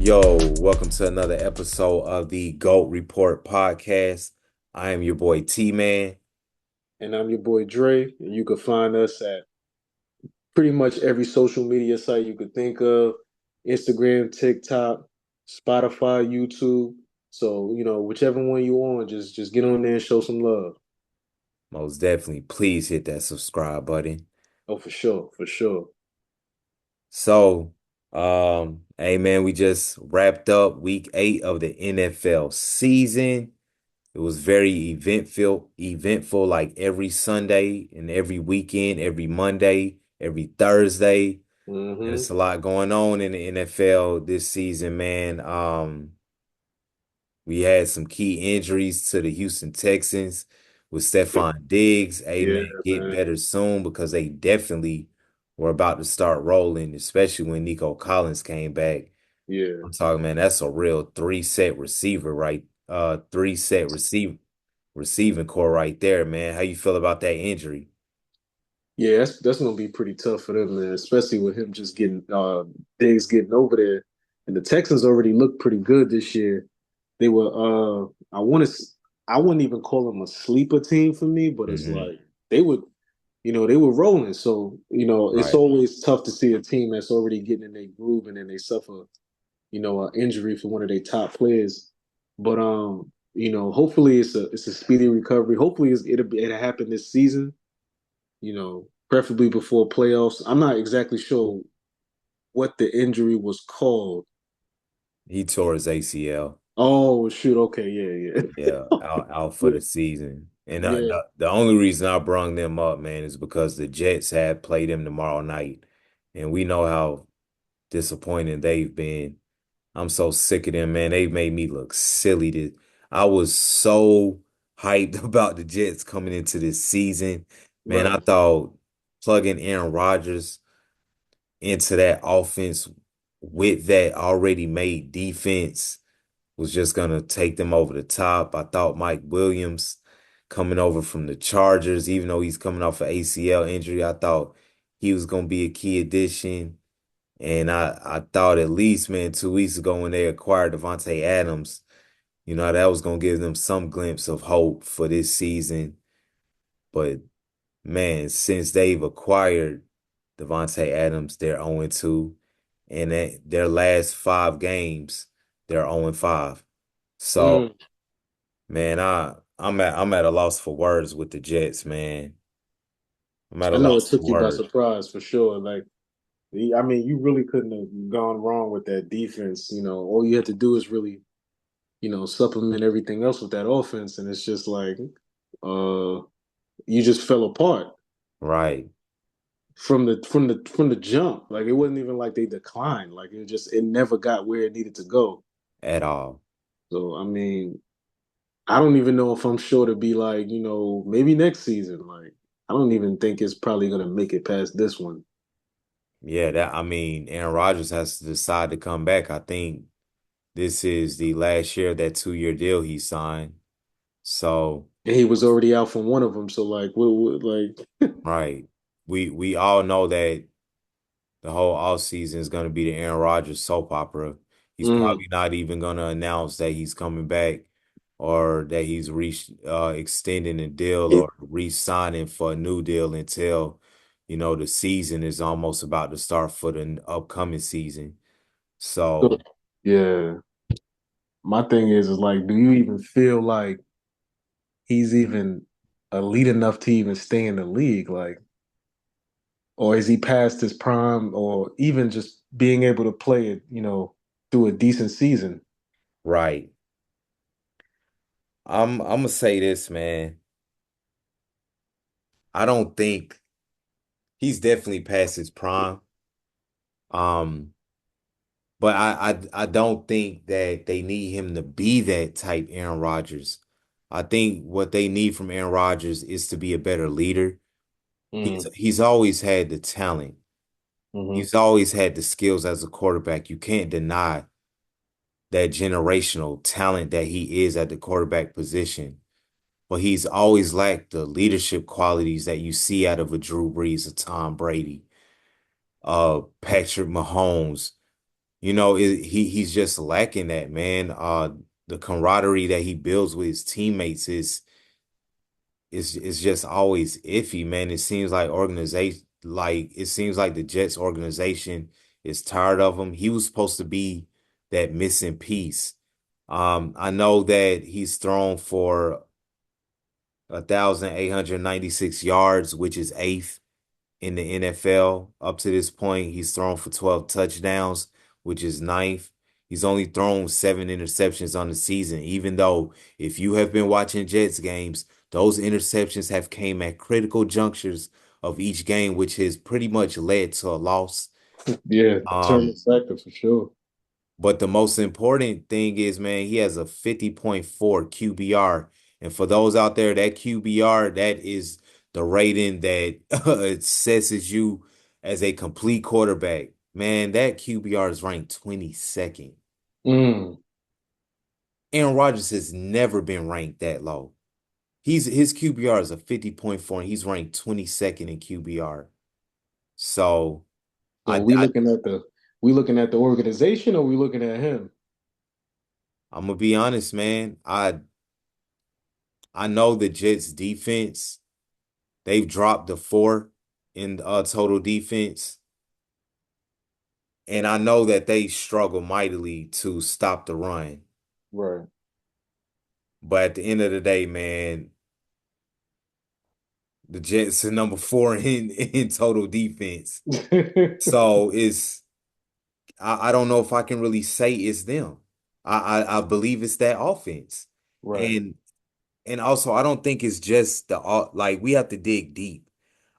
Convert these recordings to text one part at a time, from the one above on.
Yo, welcome to another episode of the GOAT Report podcast. I am your boy T-Man. And I'm your boy Dre. And you can find us at pretty much every social media site you could think of: Instagram, TikTok, Spotify, YouTube. So, whichever one you on, just get on there and show some love. Most definitely, please hit that subscribe button. Oh, for sure, for sure. So, hey man, we just wrapped up week 8 of the NFL season. It was very eventful like every Sunday and every weekend, every Monday, every Thursday. And Mm-hmm. it's a lot going on in the NFL this season, man. We had some key injuries to the Houston Texans with Stephon Diggs. Hey, Yeah, man, get man. better soon because they definitely were about to start rolling, especially when Nico Collins came back. Yeah. I'm talking, man, that's a real three-set receiver, right? Three-set receiving core right there, man. How you feel about that injury? Yeah, that's gonna be pretty tough for them, man, especially with him just getting Diggs getting over there. And the Texans already looked pretty good this year. They were I wouldn't even call them a sleeper team for me, but it's Hmm. like they would, they were rolling. So, it's Right. always tough to see a team that's already getting in their groove and then they suffer, an injury for one of their top players. But hopefully it's a speedy recovery. Hopefully it'll happen this season, preferably before playoffs. I'm not exactly sure what the injury was called. He tore his ACL. Oh shoot, okay, yeah, Yeah, yeah. out for Yeah, the season. And yeah, the only reason I brung them up, man, is because the Jets had played them tomorrow night. And we know how disappointing they've been. I'm so sick of them, man. They made me look silly. I was so hyped about the Jets coming into this season. Man, I right. thought plugging Aaron Rodgers into that offense with that already made defense was just gonna take them over the top. I thought Mike Williams coming over from the Chargers, even though he's coming off an ACL injury, I thought he was gonna be a key addition. And I thought at least, man, 2 weeks ago when they acquired Devontae Adams, that was gonna give them some glimpse of hope for this season. But man, since they've acquired Devontae Adams, they're 0-2. And their last 5 games, they're 0-5. So Mm. man, I'm at a loss for words with the Jets, man. I'm at a I know it loss for took you by words. surprise for sure. Like, I mean, you really couldn't have gone wrong with that defense. All you had to do is really, supplement everything else with that offense, and it's just like, uh, you just fell apart Right. from the jump. Like it wasn't even like they declined. Like it never got where it needed to go. At all. So I mean, I don't even know if I'm sure to be like, maybe next season. Like I don't even think it's probably gonna make it past this one. Yeah, I mean, Aaron Rodgers has to decide to come back. I think this is the last year of that 2-year deal he signed. So, And he was already out from one of them. So like, like, right. We all know that the whole off season is going to be the Aaron Rodgers soap opera. He's mm, probably not even going to announce that he's coming back or that he's extending a deal it, or re-signing for a new deal until, the season is almost about to start for the upcoming season. So, yeah. My thing is like, do you even feel like he's even elite enough to even stay in the league? Like, or is he past his prime, or even just being able to play it, through a decent season? right. I'm gonna say this, man. I don't think he's definitely past his prime. Um, but I don't think that they need him to be that type Aaron Rodgers. I think what they need from Aaron Rodgers is to be a better leader. Mm, He's always had the talent. hmm He's always had the skills as a quarterback. You can't deny that generational talent that he is at the quarterback position. But he's always lacked the leadership qualities that you see out of a Drew Brees, a Tom Brady, Patrick Mahomes. he's just lacking that, man. The camaraderie that he builds with his teammates is just always iffy, man. It seems like the Jets organization is tired of him. He was supposed to be that missing piece. I know that he's thrown for 1,896 yards, which is eighth in the NFL up to this point. He's thrown for 12 touchdowns, which is ninth. He's only thrown seven interceptions on the season, even though if you have been watching Jets games, those interceptions have came at critical junctures of each game, which has pretty much led to a loss. Yeah, determinant Um, factor for sure. but the most important thing is, man, he has a 50.4 QBR. And for those out there, that QBR, that is the rating that assesses you as a complete quarterback. Man, that QBR is ranked 22nd. Mm. Aaron Rodgers has never been ranked that low. His QBR is a 50.4 and he's ranked 22nd in QBR. So So I we looking at the organization or we looking at him? I'm gonna be honest, man. I know the Jets defense. They've dropped the four in total defense. And I know that they struggle mightily to stop the run. Right. But at the end of the day, man, the Jets are number four in total defense. So I don't know if I can really say it's them. I believe it's that offense. Right. And And also, I don't think it's just like we have to dig deep.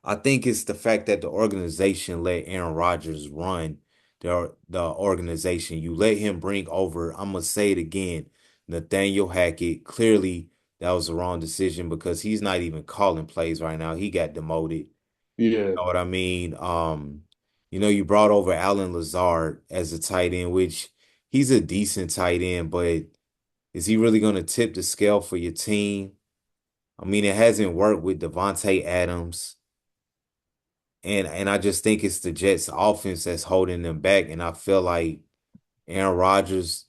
I think it's the fact that the organization let Aaron Rodgers run the organization. You let him bring over, I'm gonna say it again, Nathaniel Hackett. Clearly, that was the wrong decision because he's not even calling plays right now. He got demoted. Yeah. Know what I mean? You brought over Alan Lazard as a tight end, which he's a decent tight end, but is he really gonna tip the scale for your team? I mean, it hasn't worked with Devontae Adams, and I just think it's the Jets' offense that's holding them back. And I feel like Aaron Rodgers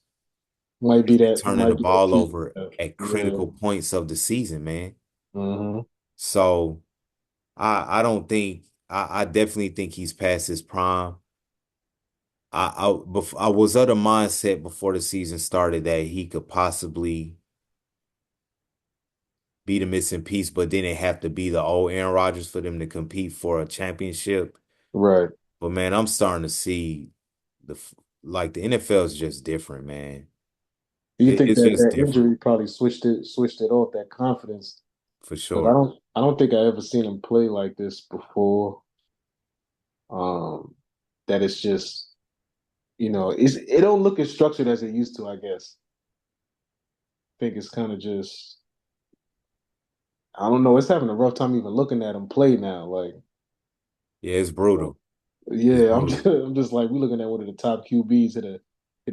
has been turning the Might be that ball key. over at Yeah. critical points of the season, man. Hmm. So I don't think I definitely think he's past his prime. I was of the mindset before the season started that he could possibly be the missing piece, but then it have to be the old Aaron Rodgers for them to compete for a championship. Right. But man, I'm starting to see the NFL is just different, man. Do you think It's that just that different injury probably switched it off, that confidence? for Because sure. I don't think I ever seen him play like this before. Um, that it's just, it don't look as structured as it used to, I guess. I think it's kind of just, I don't know, it's having a rough time even looking at him play now. Like, Yeah, it's uh, brutal. It's yeah, brutal. I'm just like we looking at one of the top QBs hit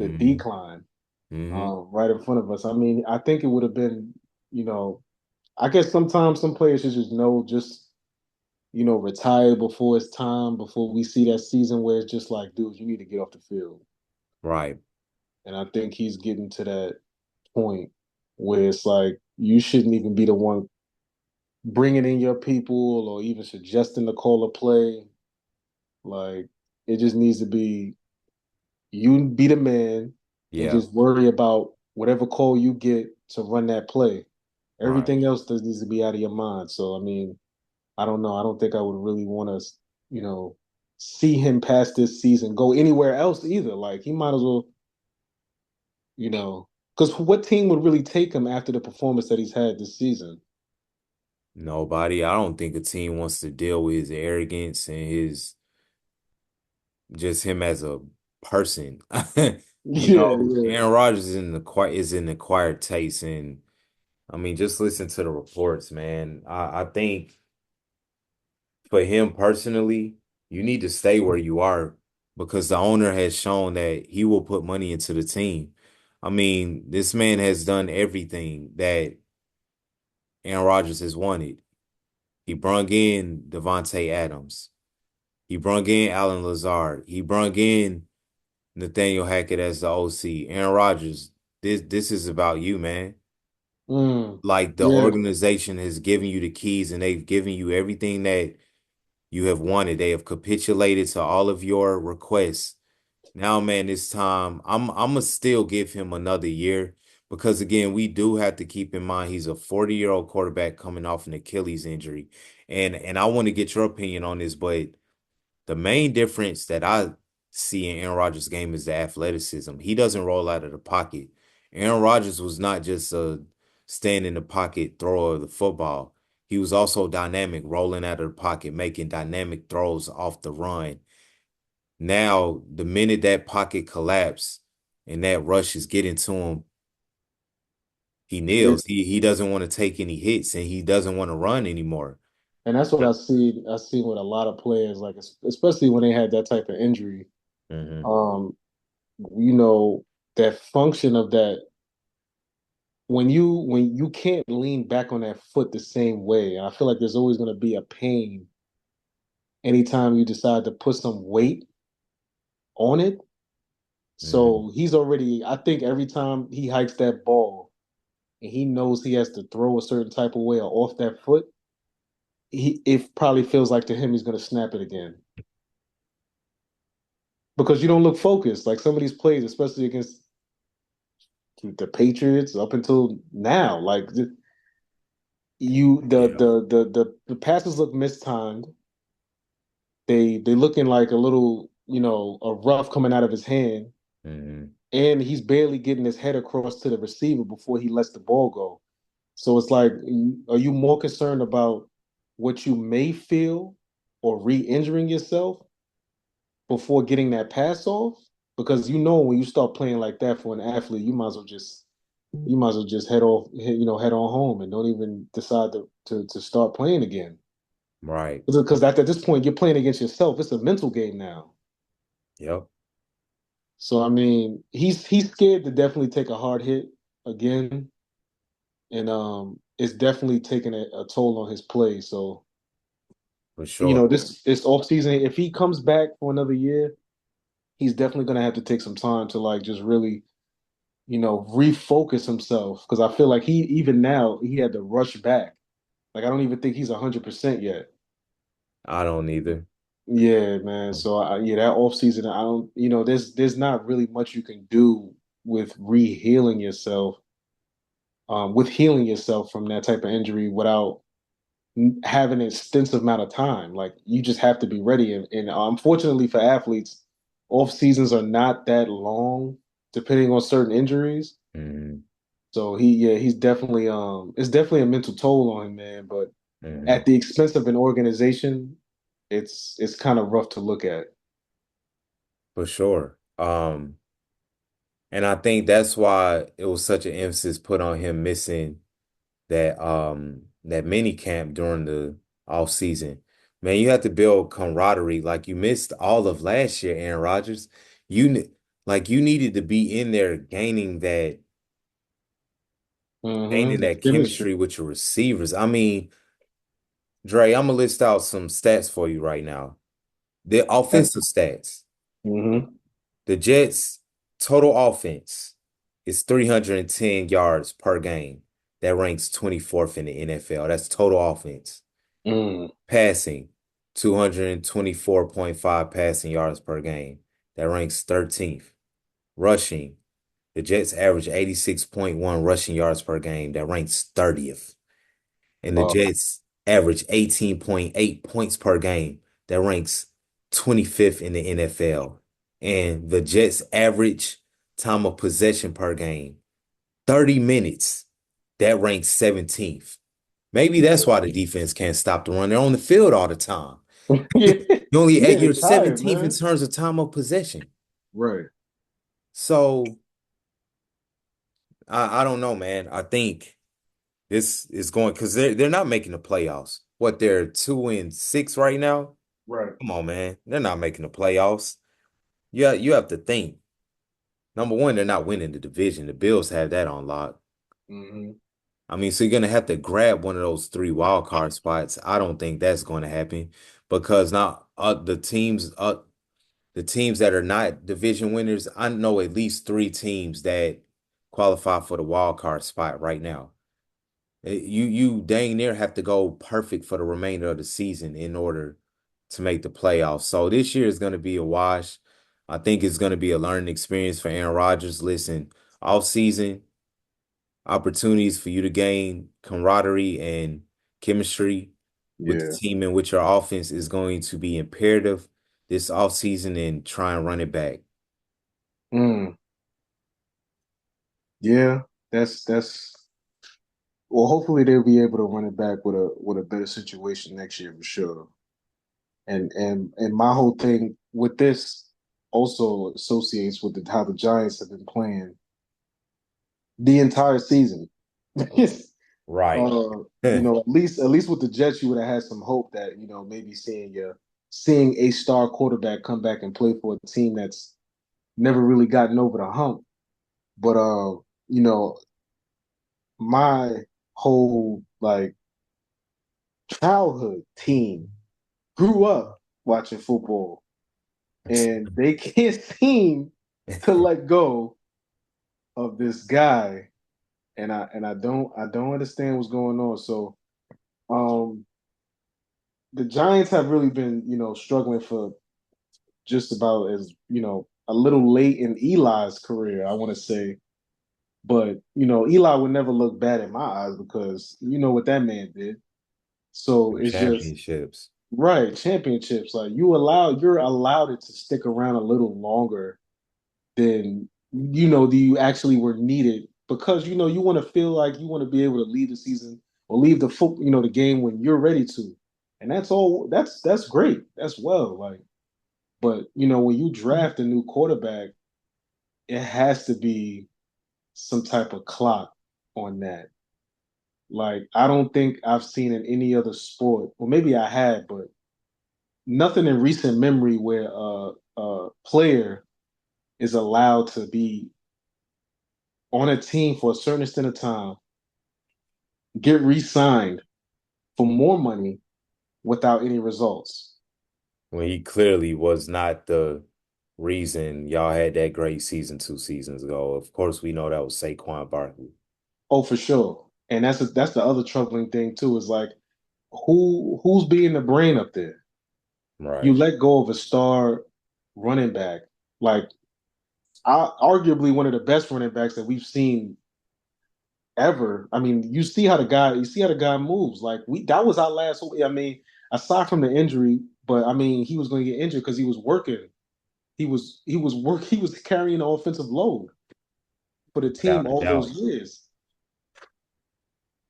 a Hmm. decline Hmm. right in front of us. I mean, I think it would have been, you know, I guess sometimes some players should just know just retire before it's time, before we see that season where it's just like, dude, you need to get off the field. Right. And I think he's getting to that point where it's like you shouldn't even be the one bringing in your people or even suggesting the call of play. Like it just needs to be you be the man and Yeah. just worry about whatever call you get to run that play. Right. Everything else does needs to be out of your mind. So I mean, I don't know. I don't think I would really want to, you know, see him past this season go anywhere else either. Like he might as well, because what team would really take him after the performance that he's had this season? Nobody. I don't think a team wants to deal with his arrogance and his just him as a person. Yeah, yeah, Aaron Rodgers is in the acquired taste, and I mean, just listen to the reports, man. I think for him personally, you need to stay where you are because the owner has shown that he will put money into the team. I mean, this man has done everything that Aaron Rodgers has wanted. He brung in Devontae Adams. He brung in Alan Lazard. He brung in Nathaniel Hackett as the OC. Aaron Rodgers, this is about you, man. Mm, Like the yeah, organization has given you the keys and they've given you everything that you have wanted. They have capitulated to all of your requests. Now, man, this time I'm gonna still give him another year because again, we do have to keep in mind he's a 40-year-old quarterback coming off an Achilles injury. And I want to get your opinion on this, but the main difference that I see in Aaron Rodgers' game is the athleticism. He doesn't roll out of the pocket. Aaron Rodgers was not just a stand in the pocket thrower of the football. He was also dynamic, rolling out of the pocket, making dynamic throws off the run. Now, the minute that pocket collapsed and that rush is getting to him, he yeah. kneels. He doesn't want to take any hits and he doesn't want to run anymore. And that's what I see. I see with a lot of players, like especially when they had that type of injury. Hmm. Um, you know, that function of that when you can't lean back on that foot the same way. And I feel like there's always going to be a pain anytime you decide to put some weight on it. Hmm. So he's already. I think every time he hikes that ball and he knows he has to throw a certain type of way or off that foot, he it probably feels like to him he's going to snap it again because you don't look focused. Like some of these plays, especially against the Patriots up until now. Like you, Yeah. the passes look mistimed. They looking like a little, a rough coming out of his hand, Hmm. and he's barely getting his head across to the receiver before he lets the ball go. So it's like, are you more concerned about what you may feel or re-injuring yourself before getting that pass off? Because when you start playing like that for an athlete, you might as well just head on home and don't even decide to start playing again. Right. Because at this point, you're playing against yourself. It's a mental game now. Yep. So I mean, he's scared to definitely take a hard hit again, and it's definitely taking a toll on his play. So For sure. this off season, if he comes back for another year, he's definitely gonna have to take some time to like just really refocus himself because I feel like he even now he had to rush back. Like I don't even think he's 100% yet. I don't either. Yeah, man. So yeah, that off season, I don't, there's not really much you can do with re-healing yourself, with healing yourself from that type of injury without having an extensive amount of time. Like you just have to be ready. And unfortunately for athletes, off seasons are not that long, depending on certain injuries. Hmm. So he's definitely, it's definitely a mental toll on him, man. But Hmm. at the expense of an organization, it's kind of rough to look at. For sure. And I think that's why it was such an emphasis put on him missing that mini camp during the off season. Man, you have to build camaraderie. Like you missed all of last year, Aaron Rodgers. You needed to be in there gaining That that chemistry. chemistry with your receivers. I mean, Dre, I'm gonna list out some stats for you right now. The offensive stats. Mm-hmm. The Jets' total offense is 310 yards per game. That ranks 24th in the NFL. That's total offense. Mm. Passing, 224.5 passing yards per game. That ranks 13th. Rushing, the Jets average 86.1 rushing yards per game. That ranks 30th. And the Wow. Jets average 18.8 points per game. That ranks 25th in the NFL. And the Jets average time of possession per game, 30 minutes. That ranks 17th. Maybe that's why the defense can't stop the run. They're on the field all the time. Yeah, You're they're tired, 17th in man. terms of time of possession. Right. So I don't know, man. I think this is going because they're not making the playoffs. What, they're 2-6 right now? Right. Come on, man. They're not making the playoffs. Yeah, you have to think. Number one, they're not winning the division. The Bills have that on lock. Mm-hmm. I mean, so you're gonna have to grab one of those three wild card spots. I don't think that's going to happen because now the teams that are not division winners, I know at least three teams that qualify for the wild card spot right now. You dang near have to go perfect for the remainder of the season in order to make the playoffs. So this year is going to be a wash. I think it's going to be a learning experience for Aaron Rodgers. Listen, off season opportunities for you to gain camaraderie and chemistry with the Yeah. team in which your offense is going to be imperative this offseason and try and run it back. Mm, yeah. That's well. Hopefully they'll be able to run it back with a better situation next year for sure. And my whole thing with this also associates with how the Giants have been playing the entire season. Right. At least with the Jets, you would have had some hope that maybe seeing a star quarterback come back and play for a team that's never really gotten over the hump. But you know, my whole like childhood team grew up watching football, and they can't seem to let go of this guy, and I don't understand what's going on. So um the Giants have really been, struggling for just about as, a little late in Eli's career, I want to say. But, Eli would never look bad in my eyes because you know what that man did. So Them it's just championships. right, championships. Like you're allowed it to stick around a little longer than do you actually were needed because you want to feel like you want to be able to leave the season or leave the game when you're ready to. And that's all that's great. That's well, like but when you draft a new quarterback, it has to be some type of clock on that. Like I don't think I've seen in any other sport, or maybe I had, but nothing in recent memory where a player is allowed to be on a team for a certain extent of time, get re-signed for more money without any results. When he clearly was not the reason y'all had that great season 2 seasons ago. Of course, we know that was Saquon Barkley. Oh, for sure. And that's the other troubling thing too, is like who's being the brain up there? You Right. let go of a star running back, like arguably one of the best running backs that we've seen ever. I mean, you see how the guy moves. Like that was our last hope. I mean, aside from the injury, but I mean, he was going to get injured because he was working. He was carrying the offensive load for the team Without a all doubt. those years.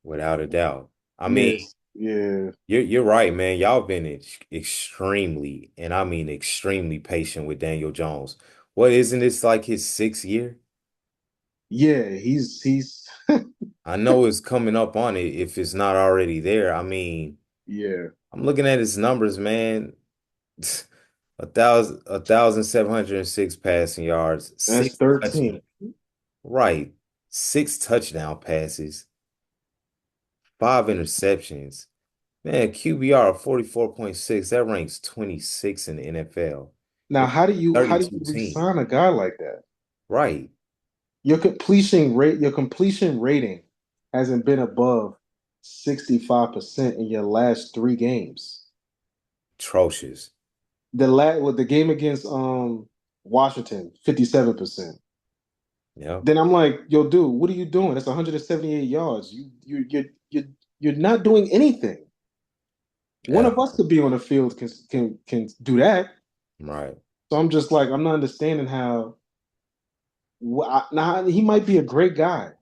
Without a doubt. I mean, Yes, yeah, you're right, man. Y'all been extremely, and I mean extremely patient with Daniel Jones. What isn't this like his 6th year? yeah. He's I know it's coming up on it if it's not already there. I mean, yeah. I'm looking at his numbers, man. 1,706 passing yards, That's six touch, 13. right, six touchdown passes, five interceptions. Man, QBR of 44.6, that ranks 26 in the NFL. Now, It's how do you 32 team. resign a guy like that? Right. Your completion rating hasn't been above 65% in your last three games. Atrocious. With the game against Washington, 57%. Yep. Then I'm like, yo, dude, what are you doing? That's 178 yards. You're not doing anything. One At of us all. could be on the field can do that. Right. So I'm just like, I'm not understanding how. Now he might be a great guy,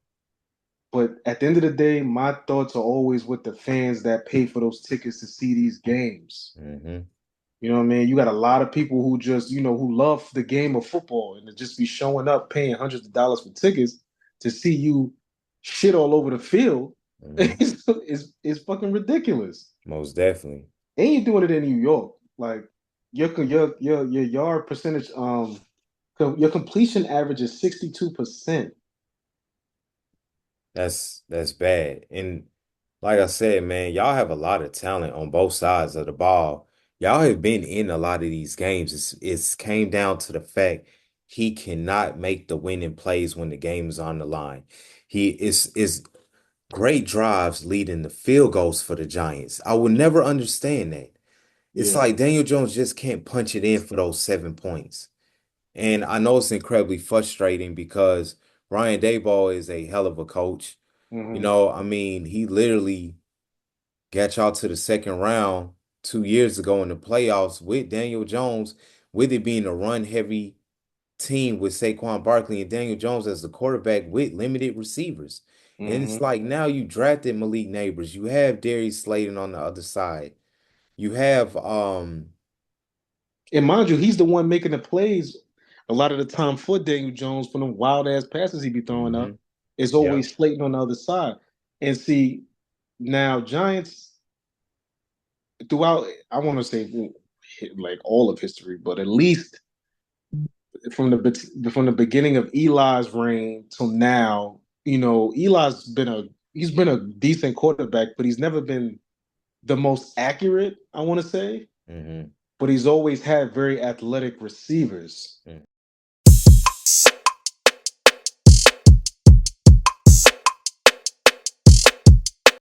but at the end of the day, my thoughts are always with the fans that pay for those tickets to see these games. Hmm. You know what I mean? You got a lot of people who just, who love the game of football and to just be showing up paying hundreds of dollars for tickets to see you shit all over the field. Hmm. It's fucking ridiculous. Most definitely. And you're doing it in New York. Like your yard percentage, your completion average is 62%. That's bad. And like I said, man, y'all have a lot of talent on both sides of the ball. Y'all have been in a lot of these games. It's came down to the fact he cannot make the winning plays when the game is on the line. He is great drives leading to field goals for the Giants. I will never understand that. It's Yeah. like Daniel Jones just can't punch it in for those 7 points. And I know it's incredibly frustrating because Ryan Daboll is a hell of a coach. Hmm. I mean, he literally got y'all to the second round 2 years ago in the playoffs with Daniel Jones, with it being a run heavy team with Saquon Barkley and Daniel Jones as the quarterback with limited receivers. And it's Hmm. like now you drafted Malik Neighbors. You have Darius Slayton on the other side. You have And mind you, he's the one making the plays a lot of the time for Daniel Jones for them wild ass passes he be throwing up. mhm, It's yeah. always Slayton on the other side. And see, now Giants throughout, I want to say like all of history, but at least from the beginning of Eli's reign till now, he's been a decent quarterback, but he's never been the most accurate, I want to say. hmm But he's always had very athletic receivers.